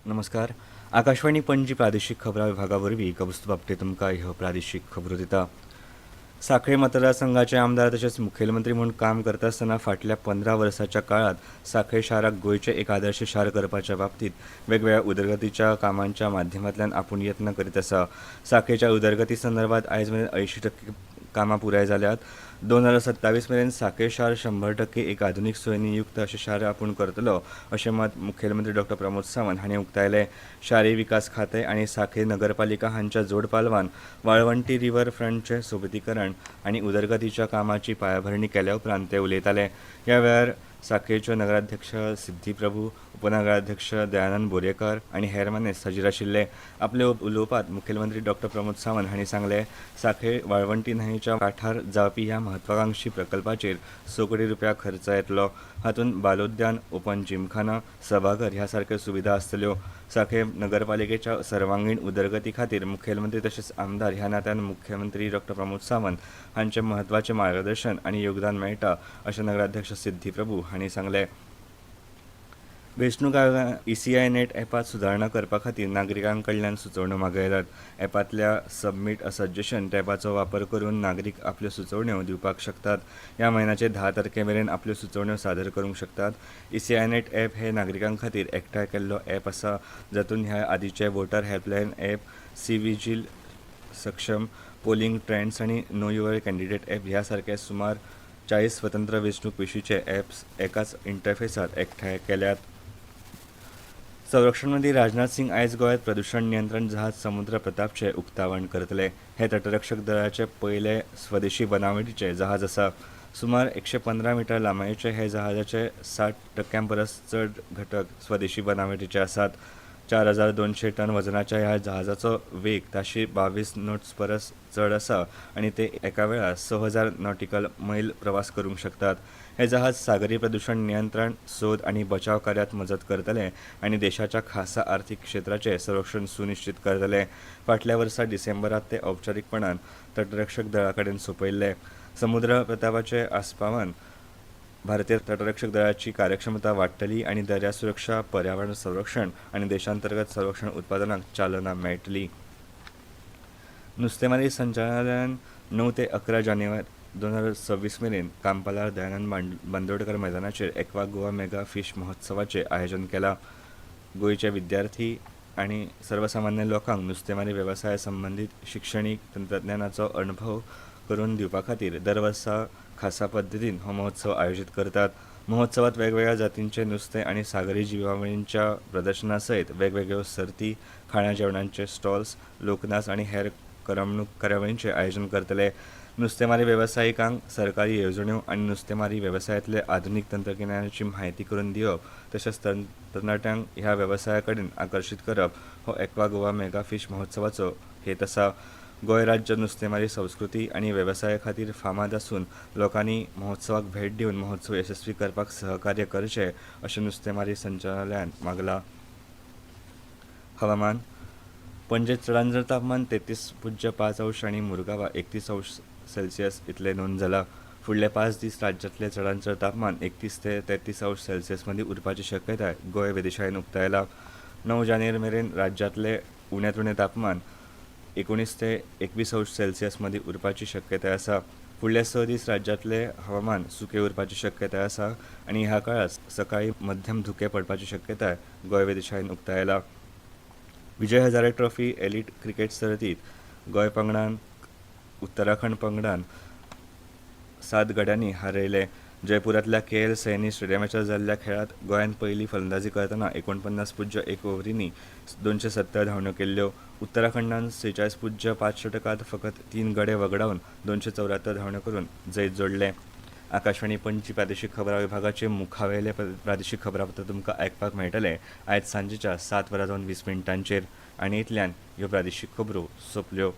नमस्कार. आकाशवाणी पणजी प्रादेशीक खबरां विभागावरवीं कौस्तुभ आपटे तुमकां ह्यो प्रादेशीक खबरो दिता. सांखळे मतदारसंघाचे आमदार तशेंच मुखेलमंत्री म्हणून काम करता आसतना फाटल्या 15 वर्सांच्या काळात सांखळे शाराक गोंयचे एक आदर्श शार करपाच्या बाबतींत वेगवेगळ्या उदरगतीच्या कामांच्या माध्यमांतल्यान आपूण यत्न करीत आसा. सांखळेच्या उदरगती संदर्भात आयज मेरेन 80% कामां पुराय जाल्यात. 2027 मेरेन सांखळे शार 100% एक आधुनीक सोयींनी युक्त अशें शार आपूण करतलो अशें मत मुखेलमंत्री डॉ. प्रमोद सावंत हांणी उक्तायलें. शारी विकास खातें आनी सांखळे नगरपालिका हांच्या जोड पालवान वाळवंटी रिव्हर फ्रंटचें सोबीतीकरण आनी उदरगतीच्या कामाची पायाभरणी केल्या उपरांत ते उलयताले. ह्या वेळार सांखळेच्यो नगराध्यक्ष सिद्धी प्रभू, उपनगराध्यक्ष दयानंद बोरयेकर आनी हेर मानेस्त हाजीर आशिल्ले. आपल्या उलोवपांत मुखेलमंत्री डॉ. प्रमोद सावंत हांणी सांगलें, सांखळे वाळवंटी न्हंयेच्या कांठार जावपी ह्या म्हत्वाकांक्षी प्रकल्पाचेर 100 कोटी रुपया खर्च येतलो. हातूंत बालोद्यान, ओपन जिमखाना, सभाघर ह्या सारक्यो सुविधा आसतल्यो. सांखळे नगरपालिकेच्या सर्वांगीण उदरगती खातीर मुखेलमंत्री तशेंच आमदार ह्या नात्यान मुख्यमंत्री डॉ. प्रमोद सावंत हांचें म्हत्वाचें मार्गदर्शन आनी योगदान मेळटा अशें नगराध्यक्ष सिद्धी प्रभू हांणी सांगलें. वेंचणूक आयोगान ECI नेट ॲपात सुदारणा करपा खातीर नागरिकां कडल्यान सुचोवण्यो मागयल्यात. ॲपांतल्या सबमीट अ सजेशन टॅबाचो वापर करून नागरीक आपल्यो सुचोवण्यो दिवपाक शकतात. ह्या म्हयन्याचे 10 तारखे मेरेन आपल्यो सुचोवण्यो सादर करूंक शकतात. ECI नेट ॲप हे नागरिकां खातीर एकठांय केल्लो ॲप आसा, जातूंत ह्या आदींचे वोटर हेल्पलायन ॲप, सी-विजील सक्षम, पोलिंग ट्रेंड्स आनी नो युअर कॅन्डिडेट ॲप ह्या सारके सुमार 40 स्वतंत्र वेंचणूक विशींचे ॲप्स एकाच इंटरफेसात एकठांय केल्यात. संरक्षण मंत्री राजनाथ सिंग आयज गोंयांत प्रदूषण नियंत्रण जहाज समुद्र प्रतापचें उक्तावण करतले. हे तटरक्षक दळाचें पयलें स्वदेशी बनावटीचें जहाज आसा. सुमार 115 मीटर लांबायेचे हे जहाजाचे 60% परस चड घटक स्वदेशी बनावटीचे आसात. 4200 टन वजनाच्या ह्या जहाजाचो वेग ताशी 22 नॉट्स परस चड आसा आनी ते एका वेळार 6000 नॉटिकल मैल प्रवास करूंक शकतात. हे जहाज सागरी प्रदूषण नियंत्रण, सोद आनी बचाव कार्यांत मजत करतले आनी देशाच्या खासा आर्थीक क्षेत्राचें संरक्षण सुनिश्चित करतले. फाटल्या वर्सा डिसेंबरांत ते औपचारीकपणान तटरक्षक दळा कडेन सोंपयल्ले. समुद्र प्रतापाचे आस्पावन भारतीय तटरक्षक दळाची कार्यक्षमता वाडटली आनी दर्या सुरक्षा, पर्यावरण संरक्षण आनी देशांतर्गत संरक्षण उत्पादनाक चालना मेळटली. नुस्तेमारी संचालनालयान 9 ते 11 जानेवारी 2026 मेरेन कांपालार दयानंद बांदोडकर मैदानाचेर एक्वा गोवा मेगा फिश महोत्सवाचें आयोजन केलां. गोंयचे विद्यार्थी आनी सर्वसामान्य लोकांक नुस्तेमारी वेवसाया संबंदीत शिक्षणीक तंत्रज्ञानाचो अणभव करून दिवपा खातीर दर वर्सा खासा पद्दतीन हो महोत्सव आयोजीत करतात. महोत्सवात वेगवेगळ्या जातींचे नुस्तें आनी सागरी जिवावळींच्या प्रदर्शना सयत वेगवेगळ्यो सर्ती, खाणा जेवणांचे स्टॉल्स, लोकनाच आनी हेर करमणूक कार्यावळींचें आयोजन करतले. नुस्तेमारी वेवसायिकांक सरकारी येवजण्यो आनी नुस्तेमारी वेवसायांतले आधुनीक तंत्रज्ञानाची म्हायती करून दिवप तशेंच तरणाट्यांक ह्या वेवसाया कडेन आकर्शीत करप हो एक्वा गोवा मेगा फिश महोत्सवाचो हेत आसा. गोंय राज्य नुस्तेमारी संस्कृती आनी वेवसाया खातीर फामाद आसून लोकांनी महोत्सवाक भेट दिवन महोत्सव यशस्वी करपाक सहकार्य करचें अशें नुस्तेमारी संचालनालयान मागलां. हवामान. पणजेंत चडांत चड तापमान 33.5 आनी मुरगांवां 31° इतलें नोंद जालां. फुडले 5 दीस राज्यांतलें चडांत चड तापमान 31 ते 33° मदीं उरपाची शक्यताय गोंय वेधशाळेन उक्तायला. 9 जानेर मेरेन राज्यांतलें उण्यांत उणें तापमान 19 ते 21° मदीं उरपाची शक्यताय आसा. फुडले 6 दीस राज्यांतलें हवामान सुकें उरपाची शक्यताय आसा आनी ह्या काळात सकाळीं मध्यम धुकें पडपाची शक्यताय गोंय वेधशाळेन उक्तायला. Vijay Hazare trophy elite cricket सर्तींत गोंय पंगडान उत्तराखंड पंगडान 7 गड्यांनी हारयले. जयपुरांतल्या KL सैनी स्टेडियमाचेर जाल्ल्या खेळांत गोंयान पयली फलंदाजी करतना 49.1 ओव्हरींनी 270 धांवड्यो केल्ल्यो. उत्तराखंडान 46.5 षटकांत फकत 3 गडे वगडावन 274 धांवड्यो करून जैत जोडले. आकाशवाणी पणजी प्रादेशीक खबरां विभागाचे मुखावेले प्रादेशीक खबरापत्र तुमकां आयकपाक मेळटले आयज सांजेच्या 7:20 आनी इतल्यान ह्यो प्रादेशीक खबरो सोंपल्यो.